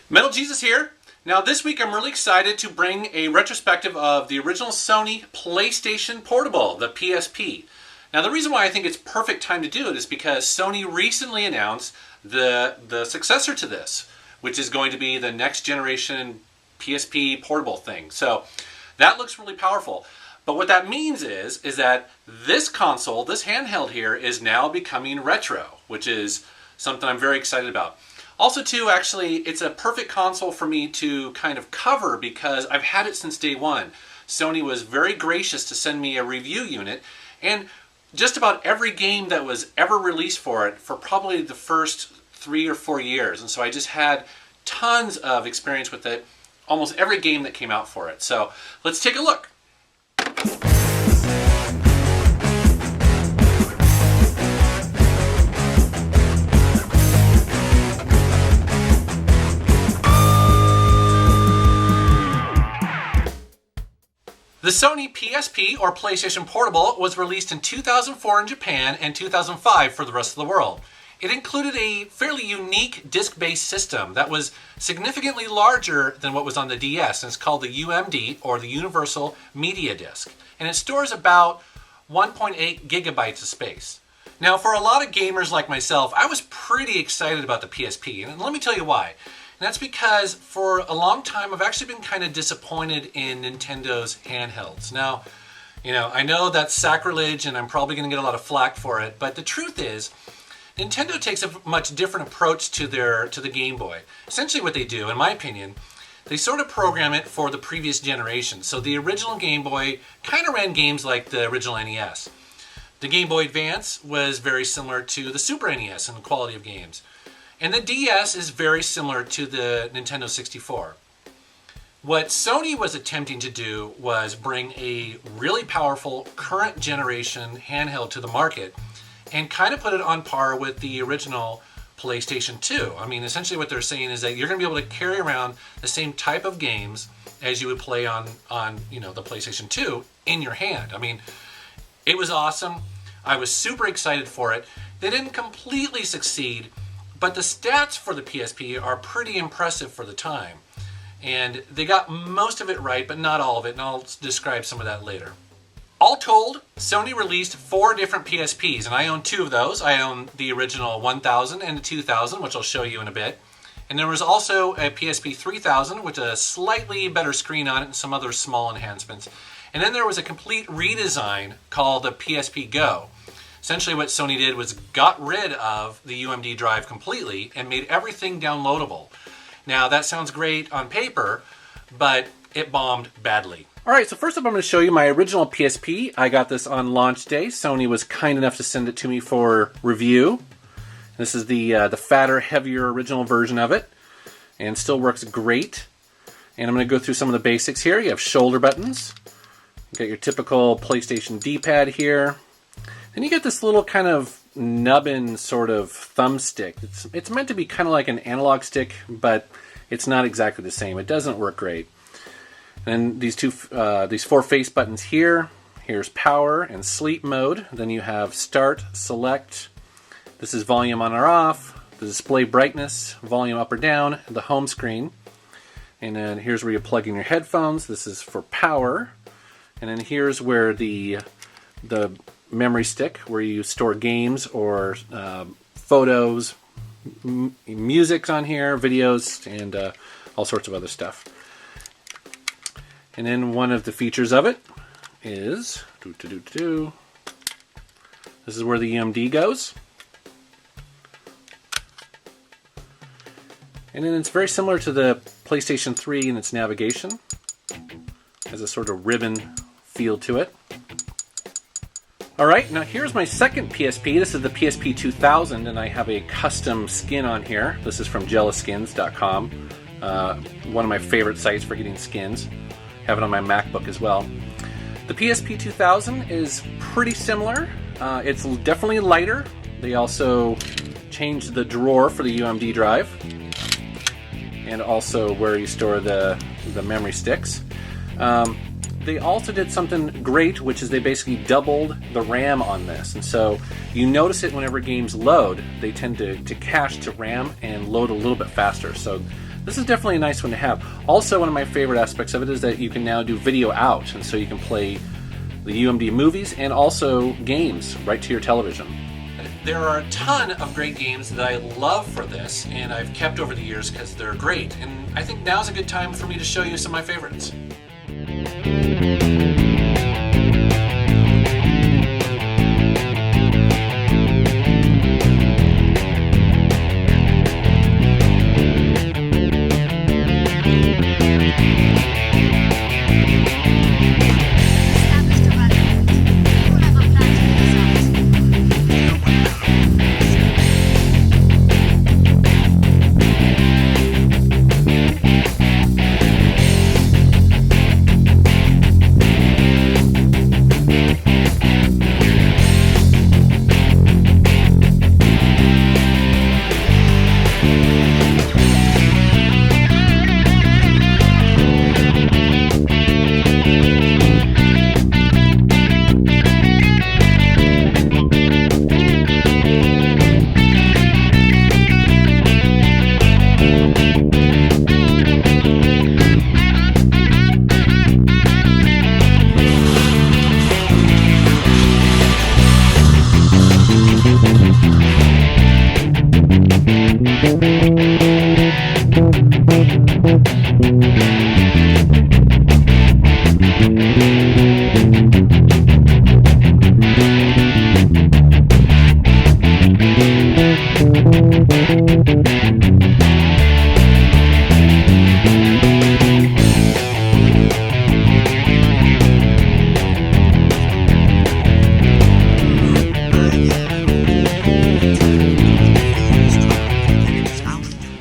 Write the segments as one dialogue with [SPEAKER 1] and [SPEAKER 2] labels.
[SPEAKER 1] Metal Jesus here. Now this week I'm really excited to bring a retrospective of the original Sony PlayStation Portable, the PSP. Now the reason why I think it's perfect time to do it is because Sony recently announced the successor to this, which is going to be the next generation PSP Portable thing. So that looks really powerful. But what that means is that this console, this handheld here, is now becoming retro, which is something I'm very excited about. Also too, actually, it's a perfect console for me to kind of cover because I've had it since day one. Sony was very gracious to send me a review unit, and just about every game that was ever released for it for probably the first 3 or 4 years. And so I just had tons of experience with it, almost every game that came out for it. So let's take a look. The Sony PSP, or PlayStation Portable, was released in 2004 in Japan and 2005 for the rest of the world. It included a fairly unique disc-based system that was significantly larger than what was on the DS, and it's called the UMD, or the Universal Media Disc. And it stores about 1.8 gigabytes of space. Now, for a lot of gamers like myself, I was pretty excited about the PSP, and let me tell you why. And that's because for a long time I've actually been kind of disappointed in Nintendo's handhelds. Now, I know that's sacrilege and I'm probably going to get a lot of flack for it, but the truth is, Nintendo takes a much different approach to the Game Boy. Essentially what they do, in my opinion, they sort of program it for the previous generation. So the original Game Boy kind of ran games like the original NES. The Game Boy Advance was very similar to the Super NES in the quality of games. And the DS is very similar to the Nintendo 64. What Sony was attempting to do was bring a really powerful current generation handheld to the market and kind of put it on par with the original PlayStation 2. I mean, essentially what they're saying is that you're going to be able to carry around the same type of games as you would play on the PlayStation 2 in your hand. I mean, it was awesome. I was super excited for it. They didn't completely succeed, but the stats for the PSP are pretty impressive for the time. And they got most of it right, but not all of it, and I'll describe some of that later. All told, Sony released 4 different PSPs, and I own 2 of those. I own the original 1000 and the 2000, which I'll show you in a bit. And there was also a PSP 3000 with a slightly better screen on it and some other small enhancements. And then there was a complete redesign called the PSP Go. Essentially what Sony did was got rid of the UMD drive completely and made everything downloadable. Now that sounds great on paper, but it bombed badly. Alright, so first up I'm going to show you my original PSP. I got this on launch day. Sony was kind enough to send it to me for review. This is the fatter, heavier original version of it, and still works great. And I'm going to go through some of the basics here. You have shoulder buttons. You got your typical PlayStation D-pad here. Then you get this little kind of nubbin sort of thumbstick. It's meant to be kind of like an analog stick, but it's not exactly the same. It doesn't work great. And these 4 face buttons here. Here's power and sleep mode. Then you have start, select. This is volume on or off. The display brightness, volume up or down, the home screen. And then here's where you plug in your headphones. This is for power. And then here's where the memory stick, where you store games or photos, music's on here, videos, and all sorts of other stuff. And then one of the features of it is this is where the UMD goes. And then it's very similar to the PlayStation 3 in its navigation. Has a sort of ribbon feel to it. Alright, now here's my second PSP. This is the PSP 2000, and I have a custom skin on here. This is from jealouskins.com. One of my favorite sites for getting skins. Have it on my MacBook as well. The PSP 2000 is pretty similar. It's definitely lighter. They also changed the drawer for the UMD drive, and also where you store the memory sticks. They also did something great, which is they basically doubled the RAM on this. And so you notice it whenever games load, they tend to cache to RAM and load a little bit faster. So this is definitely a nice one to have. Also, one of my favorite aspects of it is that you can now do video out, and so you can play the UMD movies and also games right to your television. There are a ton of great games that I love for this, and I've kept over the years because they're great, and I think now's a good time for me to show you some of my favorites.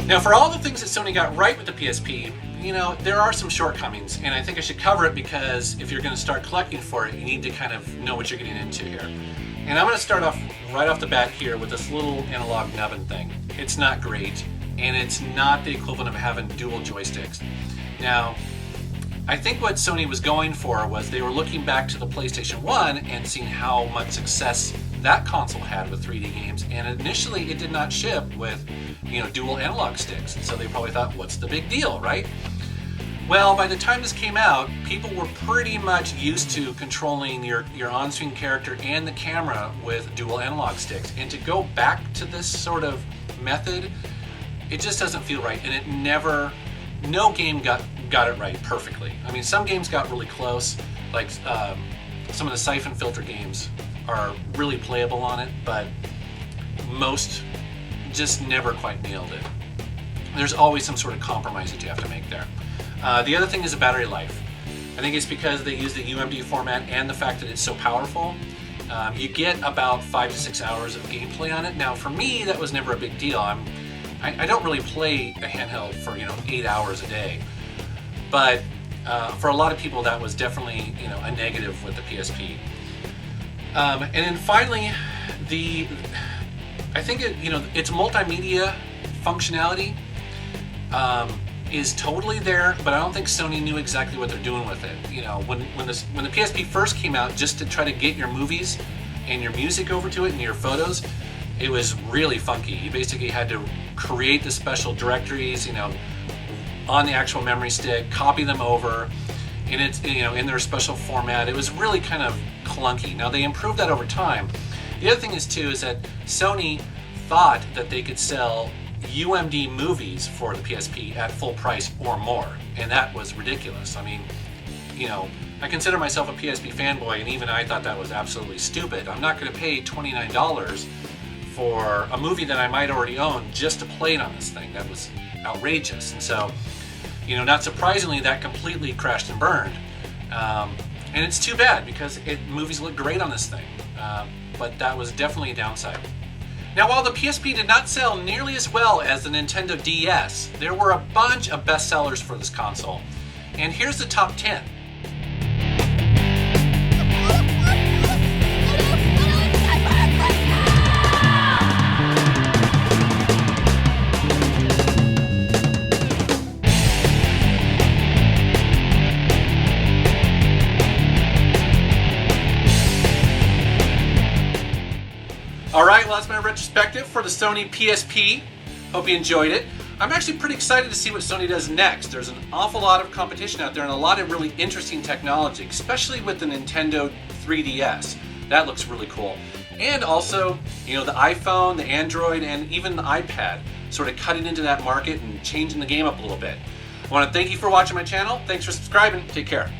[SPEAKER 1] Now, for all the things that Sony got right with the PSP, you know, there are some shortcomings, and I think I should cover it because if you're going to start collecting for it, you need to kind of know what you're getting into here. And I'm going to start off right off the bat here with this little analog nubbin thing. It's not great, and it's not the equivalent of having dual joysticks. Now, I think what Sony was going for was they were looking back to the PlayStation 1 and seeing how much success that console had with 3D games, and initially it did not ship with, you know, dual analog sticks, and so they probably thought, what's the big deal, right? Well, by the time this came out, people were pretty much used to controlling your on-screen character and the camera with dual analog sticks, and to go back to this sort of method, it just doesn't feel right, and it never, no game got it right perfectly. I mean, some games got really close, like some of the Syphon Filter games are really playable on it, but most just never quite nailed it. There's always some sort of compromise that you have to make there. The other thing is the battery life. I think it's because they use the UMD format and the fact that it's so powerful. You get about 5 to 6 hours of gameplay on it. Now, for me, that was never a big deal. I don't really play a handheld for 8 hours a day, but for a lot of people, that was definitely a negative with the PSP. And then finally, I think its multimedia functionality is totally there, but I don't think Sony knew exactly what they're doing with it. When the PSP first came out, just to try to get your movies and your music over to it and your photos, it was really funky. You basically had to create the special directories, on the actual memory stick, copy them over, and it's in their special format. It was really kind of clunky. Now, they improved that over time. The other thing is that Sony thought that they could sell UMD movies for the PSP at full price or more, and that was ridiculous. I mean, I consider myself a PSP fanboy, and even I thought that was absolutely stupid. I'm not going to pay $29 for a movie that I might already own just to play it on this thing. That was outrageous. And so, not surprisingly, that completely crashed and burned. And it's too bad because movies look great on this thing. But that was definitely a downside. Now, while the PSP did not sell nearly as well as the Nintendo DS, there were a bunch of bestsellers for this console. And here's the top 10. Alright, well, that's my retrospective for the Sony PSP. Hope you enjoyed it. I'm actually pretty excited to see what Sony does next. There's an awful lot of competition out there and a lot of really interesting technology, especially with the Nintendo 3DS. That looks really cool. And also, the iPhone, the Android, and even the iPad sort of cutting into that market and changing the game up a little bit. I want to thank you for watching my channel. Thanks for subscribing. Take care.